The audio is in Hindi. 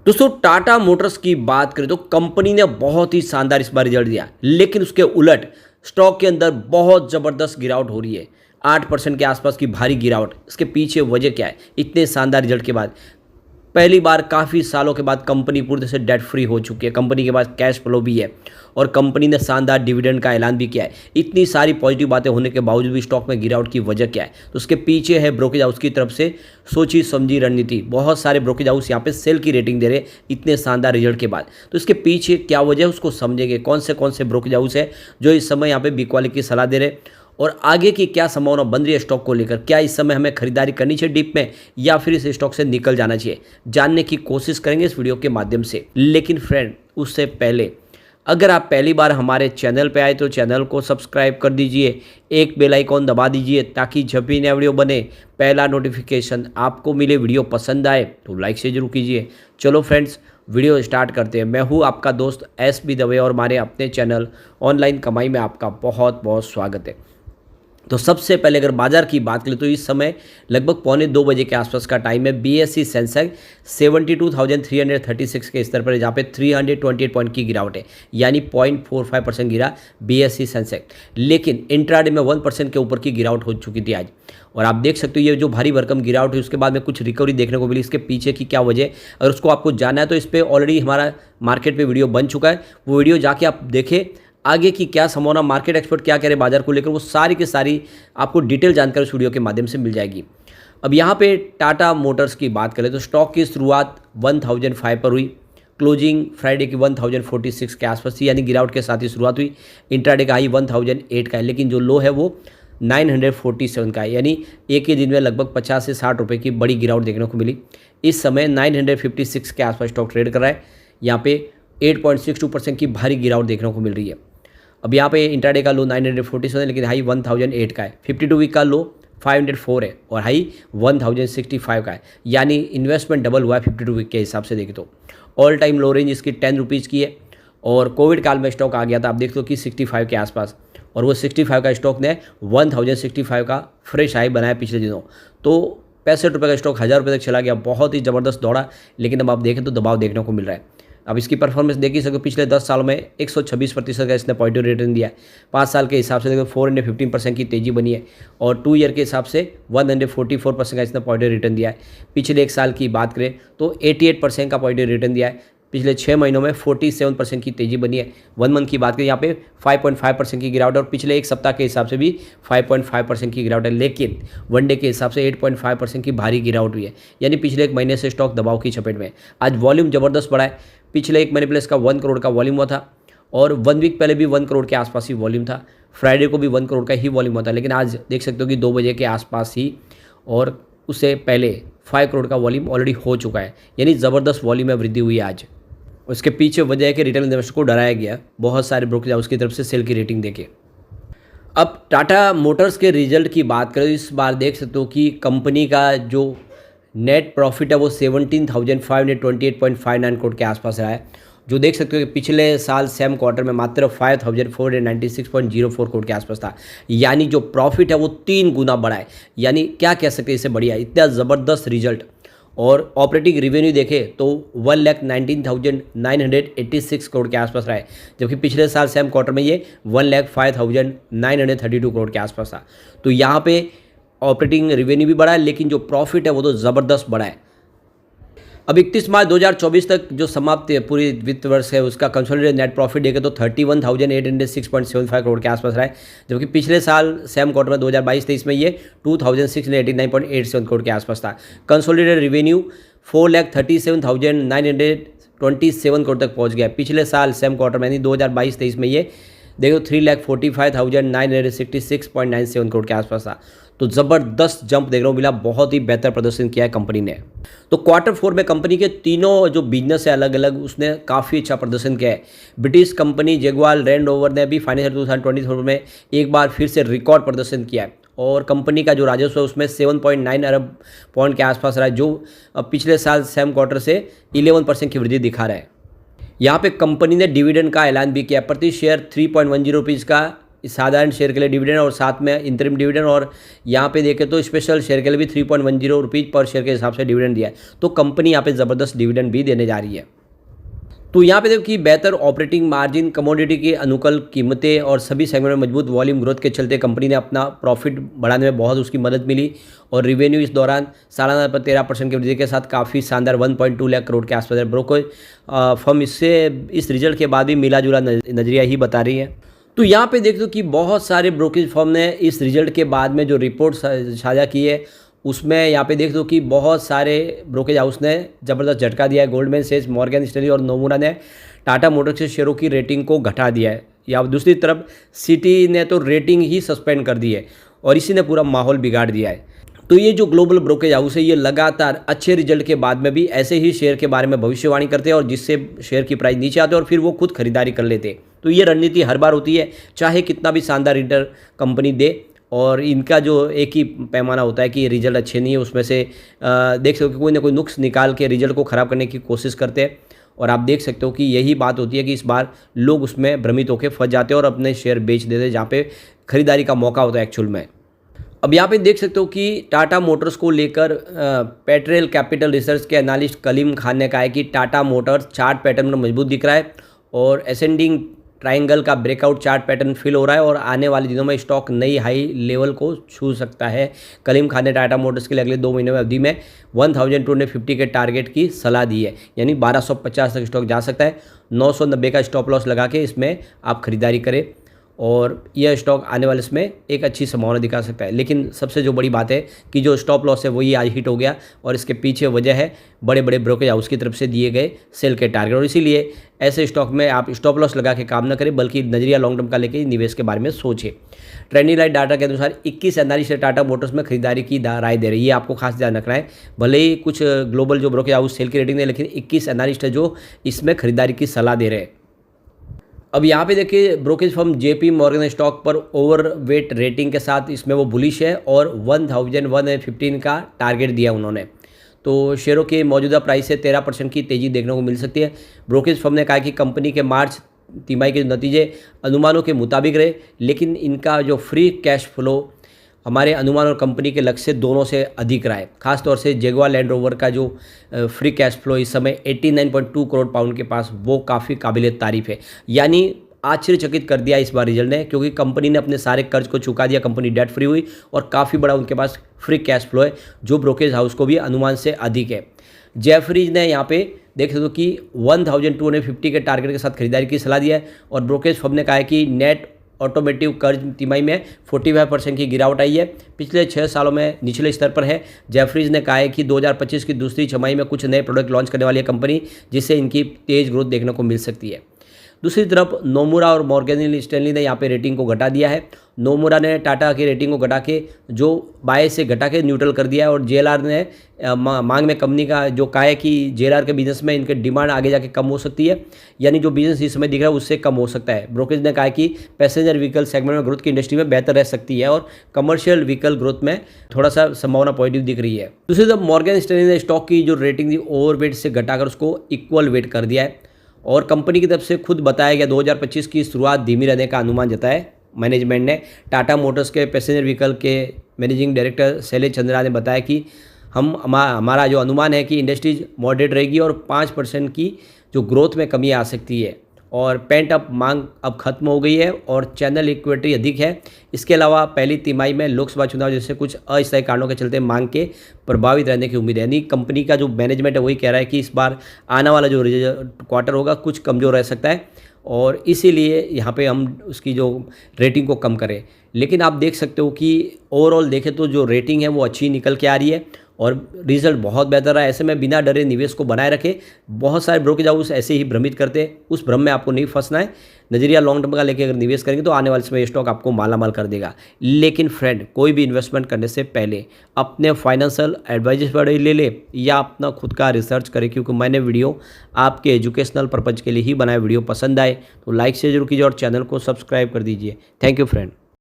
दोस्तों टाटा मोटर्स की बात करें तो कंपनी ने बहुत ही शानदार इस बार रिजल्ट दिया, लेकिन उसके उलट स्टॉक के अंदर बहुत ज़बरदस्त गिरावट हो रही है। 8% के आसपास की भारी गिरावट। इसके पीछे वजह क्या है? इतने शानदार रिजल्ट के बाद पहली बार काफ़ी सालों के बाद कंपनी पूरी तरह से डेट फ्री हो चुकी है। कंपनी के पास कैश फ्लो भी है और कंपनी ने शानदार डिविडेंड का ऐलान भी किया है। इतनी सारी पॉजिटिव बातें होने के बावजूद भी स्टॉक में गिरावट की वजह क्या है? तो उसके पीछे है ब्रोकेज हाउस की तरफ से सोची समझी रणनीति। बहुत सारे ब्रोकेज हाउस यहाँ पे सेल की रेटिंग दे रहे हैं इतने शानदार रिजल्ट के बाद। तो इसके पीछे क्या वजह है उसको समझेंगे। कौन से ब्रोकेज हाउस है जो इस समय यहाँ पे बिकवाली की सलाह दे रहे हैं और आगे की क्या संभावना बन रही है स्टॉक को लेकर। क्या इस समय हमें खरीदारी करनी चाहिए डीप में या फिर इस स्टॉक से निकल जाना चाहिए, जानने की कोशिश करेंगे इस वीडियो के माध्यम से। लेकिन फ्रेंड उससे पहले अगर आप पहली बार हमारे चैनल पे आए तो चैनल को सब्सक्राइब कर दीजिए, एक बेल आइकॉन दबा दीजिए ताकि जब भी नया वीडियो बने पहला नोटिफिकेशन आपको मिले। वीडियो पसंद आए तो लाइक से जरूर कीजिए। चलो फ्रेंड्स वीडियो स्टार्ट करते हैं। मैं हूँ आपका दोस्त SB दवे और हमारे अपने चैनल ऑनलाइन कमाई में आपका बहुत बहुत स्वागत है। तो सबसे पहले अगर बाजार की बात करें तो इस समय लगभग 1:45 बजे के आसपास का टाइम है। BSE सेंसेक्स 72,336 के स्तर पर है, जहाँ पे 328 पॉइंट की गिरावट है, यानी 0.45% गिरा BSE सेंसेक्स। लेकिन इंट्राडे में 1% के ऊपर की गिरावट हो चुकी थी आज। और आप देख सकते हो ये जो भारी भरकम गिरावट हुई उसके बाद में कुछ रिकवरी देखने को मिली। इसके पीछे की क्या वजह है अगर उसको आपको जानना है तो इस पर ऑलरेडी हमारा मार्केट पे वीडियो बन चुका है। वो वीडियो जाके आप देखें। आगे की क्या संभावना, मार्केट एक्सपर्ट क्या कह रहे बाजार को लेकर, वो सारी की सारी आपको डिटेल जानकारी इस वीडियो के माध्यम से मिल जाएगी। अब यहाँ पे टाटा मोटर्स की बात करें तो स्टॉक की शुरुआत 1005 पर हुई, क्लोजिंग फ्राइडे की 1046 के आसपास थी, यानी गिरावट के साथ ही शुरुआत हुई। इंट्राडे का हाई 1008 का है, लेकिन जो लो है वो 947 का है, यानी एक ही दिन में लगभग 50 से 60 रुपये की बड़ी गिरावट देखने को मिली। इस समय 956 के आसपास स्टॉक ट्रेड कर रहा है। यहाँ पे 8.62% की भारी गिरावट देखने को मिल रही है। अब यहाँ पे इंट्राडे का लो 947 है, लेकिन हाई 1008 का है। 52 वीक का लो 504 है और हाई 1065 का है, यानी इन्वेस्टमेंट डबल हुआ है 52 वीक के हिसाब से देखें तो। ऑल टाइम लो रेंज इसकी 10 रुपीज़ की है और कोविड काल में स्टॉक आ गया था, आप देख लो कि 65 के आसपास, और वो 65 का स्टॉक ने 1065 का फ्रेश हाई बनाया पिछले दिनों। तो 65 रुपये का स्टॉक 1000 रुपये तक चला गया, बहुत ही ज़बरदस्त दौड़ा। लेकिन अब आप देखें तो दबाव देखने को मिल रहा है। अब इसकी परफॉर्मेंस देख ही सकते हो, पिछले 10 सालों में 126% का इसने पॉजिटिव रिटर्न दिया है। 5 साल के हिसाब से देखो 415% की तेज़ी बनी है और 2 ईयर के हिसाब से 144% का इसने पॉजिटिव रिटर्न दिया है। पिछले 1 साल की बात करें तो 88% का पॉजिटिव रिटर्न दिया है। पिछले 6 महीनों में 47% की तेज़ी बनी है। 1 मंथ की बात करें यहाँ पे 5.5% की गिरावट और पिछले 1 सप्ताह के हिसाब से भी 5.5% की गिरावट है। लेकिन वनडे के हिसाब से 8.5% की भारी गिरावट हुई है, यानी पिछले 1 महीने से स्टॉक दबाव की चपेट में। आज वॉल्यूम ज़बरदस्त बढ़ा है। पिछले 1 महीने पहले इसका 1 करोड़ का वॉल्यूम हुआ था और 1 वीक पहले भी 1 करोड़ के आसपास ही वॉल्यूम था। फ्राइडे को भी 1 करोड़ का ही वॉल्यूम हुआ था, लेकिन आज देख सकते हो कि 2 बजे के आसपास ही और उससे पहले 5 करोड़ का वॉल्यूम ऑलरेडी हो चुका है, यानी ज़बरदस्त वॉल्यूम में वृद्धि हुई आज। उसके पीछे वजह है कि रिटेल इन्वेस्टर को डराया गया बहुत सारे ब्रोकरेज हाउस की तरफ से सेल की रेटिंग देके। अब टाटा मोटर्स के रिजल्ट की बात करें तो इस बार देख सकते हो कि कंपनी का जो नेट प्रॉफिट है वो 17,528.59 करोड़ के आसपास रहा है, जो देख सकते हो कि पिछले साल सेम क्वार्टर में मात्र 5,496.04 करोड़ के आसपास था, यानी जो प्रॉफिट है वो 3 गुना बढ़ा है। यानी क्या कह सकते हैं, इससे बढ़िया इतना ज़बरदस्त रिजल्ट। और ऑपरेटिंग रेवेन्यू देखें तो 1,19,986 करोड़ के आसपास रहा है, जबकि पिछले साल सेम क्वार्टर में ये 1,05,932 करोड़ के आसपास था। तो यहाँ पे ऑपरेटिंग रेवेन्यू भी बढ़ा है, लेकिन जो प्रॉफिट है वो तो ज़बरदस्त बढ़ा है। अब 31 मार्च 2024 तक जो समाप्त पूरी वित्त वर्ष है उसका कंसोलिडेटेड नेट प्रॉफिट देखें तो 31,806.75 करोड़ के आसपास रहा है, जबकि पिछले साल सेम क्वार्टर में 2022-23 में ये 2,689.87 करोड़ के आसपास था। कंसोलिडेटेड रेवेन्यू 4,37,927 करोड़ तक पहुंच गया। पिछले साल सेम क्वार्टर में यानी 2022-23 में ये देखो 3,45,966.97 करोड़ के आसपास था। तो ज़बरदस्त जंप देखने को मिला, बहुत ही बेहतर प्रदर्शन किया है कंपनी ने। तो क्वार्टर 4 में कंपनी के तीनों जो बिजनेस है अलग अलग, उसने काफ़ी अच्छा प्रदर्शन किया है। British company Jaguar land rover ने भी फाइनेंशियल 2024 में एक बार फिर से रिकॉर्ड प्रदर्शन किया है और कंपनी का जो राजस्व है उसमें 7.9 अरब पॉइंट के आसपास रहा है, जो पिछले साल सेम क्वार्टर से 11% की वृद्धि दिखा रहा है। यहाँ पे कंपनी ने डिविडेंड का ऐलान भी किया, प्रति शेयर 3.10 रुपीज़ का साधारण शेयर के लिए डिविडेंड और साथ में इंतरिम डिविडेंड, और यहाँ पे देखें तो स्पेशल शेयर के लिए भी 3.10 रुपीज़ पर शेयर के हिसाब से डिविडेंड दिया है। तो कंपनी यहाँ पे ज़बरदस्त डिविडेंड भी देने जा रही है। तो यहाँ पे देखो कि बेहतर ऑपरेटिंग मार्जिन, कमोडिटी की अनुकूल कीमतें और सभी सेगमेंट में मजबूत वॉल्यूम ग्रोथ के चलते कंपनी ने अपना प्रॉफिट बढ़ाने में बहुत उसकी मदद मिली, और रिवेन्यू इस दौरान सालाना पर 13% की वृद्धि के साथ काफ़ी शानदार 1.2 लाख करोड़ के आसपास है। ब्रोकर फर्म इस रिजल्ट के बाद भी मिला जुला नजरिया ही बता रही है। तो यहाँ पे देख दो कि बहुत सारे ब्रोकरेज फर्म ने इस रिजल्ट के बाद में जो रिपोर्ट साझा की है उसमें यहाँ पे देख दो कि बहुत सारे ब्रोकरेज हाउस ने ज़बरदस्त झटका दिया है। गोल्डमैन सेज, मॉर्गन स्टैनली और नोमुरा ने टाटा मोटर्स के शेयरों की रेटिंग को घटा दिया है। या दूसरी तरफ सिटी ने तो रेटिंग ही सस्पेंड कर दी है और इसी ने पूरा माहौल बिगाड़ दिया है। तो ये जो ग्लोबल ब्रोकरेज हाउस है ये लगातार अच्छे रिजल्ट के बाद में भी ऐसे ही शेयर के बारे में भविष्यवाणी करते हैं और जिससे शेयर की प्राइस नीचे आते हैं और फिर वो खुद खरीदारी कर लेते हैं। तो ये रणनीति हर बार होती है, चाहे कितना भी शानदार रिटर्न कंपनी दे, और इनका जो एक ही पैमाना होता है कि रिजल्ट अच्छे नहीं है, उसमें से देख सकते हो कि कोई ना कोई नुक्स निकाल के रिजल्ट को ख़राब करने की कोशिश करते हैं। और आप देख सकते हो कि यही बात होती है कि इस बार लोग उसमें भ्रमित होकर फंस जाते हैं और अपने शेयर बेच देते हैं जहाँ पे खरीदारी का मौका होता है एक्चुअल में। अब यहाँ पे देख सकते हो कि टाटा मोटर्स को लेकर पेट्रेल कैपिटल रिसर्च के एनालिस्ट कलीम खान ने कहा है कि टाटा मोटर्स चार्ट पैटर्न में मजबूत दिख रहा है और असेंडिंग ट्रायंगल का ब्रेकआउट चार्ट पैटर्न फिल हो रहा है और आने वाले दिनों में स्टॉक नई हाई लेवल को छू सकता है। कलीम खान ने टाटा मोटर्स के लिए अगले 2 महीने में अवधि में 1250 के टारगेट की सलाह दी है, यानी 1250 तक स्टॉक जा सकता है। 990 का स्टॉप लॉस लगा के इसमें आप खरीदारी करें और यह स्टॉक आने वाले इसमें एक अच्छी संभावना दिखा सकता है। लेकिन सबसे जो बड़ी बात है कि जो स्टॉप लॉस है वही आज हिट हो गया और इसके पीछे वजह है बड़े बड़े ब्रोकरेज हाउस की तरफ से दिए गए सेल के टारगेट, और इसीलिए ऐसे स्टॉक में आप स्टॉप लॉस लगा के काम न करें बल्कि नजरिया लॉन्ग टर्म का लेकर निवेश के बारे में सोचें। ट्रेंडिंग लाइट डाटा के अनुसार 21 एनालिस्ट टाटा मोटर्स में खरीदारी की राय दे रही है। ये आपको खास ध्यान रखना है, भले ही कुछ ग्लोबल जो ब्रोकरेज हाउस सेल की रेटिंग है लेकिन 21 एनालिस्ट है जो इसमें खरीदारी की सलाह दे रहे हैं। अब यहाँ पे देखिए brokerage firm JP Morgan stock पर ओवरवेट रेटिंग के साथ इसमें वो बुलिश है और 1115 का टारगेट दिया उन्होंने। तो शेयरों के मौजूदा प्राइस से 13% की तेज़ी देखने को मिल सकती है। ब्रोकरेज फर्म ने कहा कि कंपनी के मार्च तिमाही के नतीजे अनुमानों के मुताबिक रहे, लेकिन इनका जो फ्री कैश फ्लो हमारे अनुमान और कंपनी के लक्ष्य दोनों से अधिक रहा है। खासतौर से जगुआर लैंड रोवर का जो फ्री कैश फ्लो इस समय 89.2 करोड़ पाउंड के पास, वो काफ़ी काबिल तारीफ है। यानी आश्चर्यचकित कर दिया इस बार रिजल्ट ने, क्योंकि कंपनी ने अपने सारे कर्ज को चुका दिया, कंपनी डेट फ्री हुई और काफ़ी बड़ा उनके पास फ्री कैश फ्लो है जो ब्रोकरेज हाउस को भी अनुमान से अधिक है। जेफरीज ने यहाँ पे देख सकते हो कि 1250 के टारगेट के साथ खरीदारी की सलाह दिया है और ब्रोकरेज फर्म ने कहा है कि नेट ऑटोमेटिव कर्ज तिमाही में 45% की गिरावट आई है, पिछले 6 सालों में निचले स्तर पर है। जेफरीज ने कहा है कि 2025 की दूसरी छमाही में कुछ नए प्रोडक्ट लॉन्च करने वाली है कंपनी, जिससे इनकी तेज़ ग्रोथ देखने को मिल सकती है। दूसरी तरफ नोमुरा और मॉर्गन स्टैनली ने यहाँ पे रेटिंग को घटा दिया है। नोमुरा ने टाटा की रेटिंग को घटा के जो बाय से घटा के न्यूट्रल कर दिया है और जेएलआर ने मांग में कंपनी का जो कहा है कि जेएलआर के बिजनेस में इनके डिमांड आगे जाके कम हो सकती है, यानी जो बिजनेस इस समय दिख रहा है उससे कम हो सकता है। ब्रोकरेज ने कहा कि पैसेंजर व्हीकल सेगमेंट में ग्रोथ की इंडस्ट्री में बेहतर रह सकती है और कमर्शियल व्हीकल ग्रोथ में थोड़ा सा संभावना पॉजिटिव दिख रही है। दूसरी तरफ मॉर्गन स्टैनली ने स्टॉक की जो रेटिंग थी ओवरवेट से घटाकर उसको इक्वल वेट कर दिया है और कंपनी की तरफ से खुद बताया गया 2025 की शुरुआत धीमी रहने का अनुमान जताया है मैनेजमेंट ने। टाटा मोटर्स के पैसेंजर व्हीकल के मैनेजिंग डायरेक्टर शैलेश चंद्रा ने बताया कि हमारा जो अनुमान है कि इंडस्ट्रीज मॉडरेट रहेगी और 5% की जो ग्रोथ में कमी आ सकती है और पेंट अप मांग अब खत्म हो गई है और चैनल इक्विटी अधिक है। इसके अलावा पहली तिमाही में लोकसभा चुनाव जैसे कुछ अस्थायी कारणों के चलते मांग के प्रभावित रहने की उम्मीद है। यानी कंपनी का जो मैनेजमेंट है वही कह रहा है कि इस बार आने वाला जो क्वार्टर होगा कुछ कमज़ोर रह सकता है और इसीलिए यहाँ पे हम उसकी जो रेटिंग को कम करें। लेकिन आप देख सकते हो कि ओवरऑल देखें तो जो रेटिंग है वो अच्छी निकल के आ रही है और रिजल्ट बहुत बेहतर है। ऐसे में बिना डरे निवेश को बनाए रखें। बहुत सारे ब्रोकरेज हाउस ऐसे ही भ्रमित करते हैं, उस भ्रम में आपको नहीं फंसना है। नजरिया लॉन्ग टर्म का लेके अगर निवेश करेंगे तो आने वाले समय ये स्टॉक आपको मालामाल कर देगा। लेकिन फ्रेंड, कोई भी इन्वेस्टमेंट करने से पहले अपने फाइनेंशियल एडवाइजर पर ले ले या अपना खुद का रिसर्च करें, क्योंकि मैंने वीडियो आपके एजुकेशनल पर्पज़ के लिए ही बनाया। वीडियो पसंद आए तो लाइक से जरूर कीजिए और चैनल को सब्सक्राइब कर दीजिए। Thank you friend.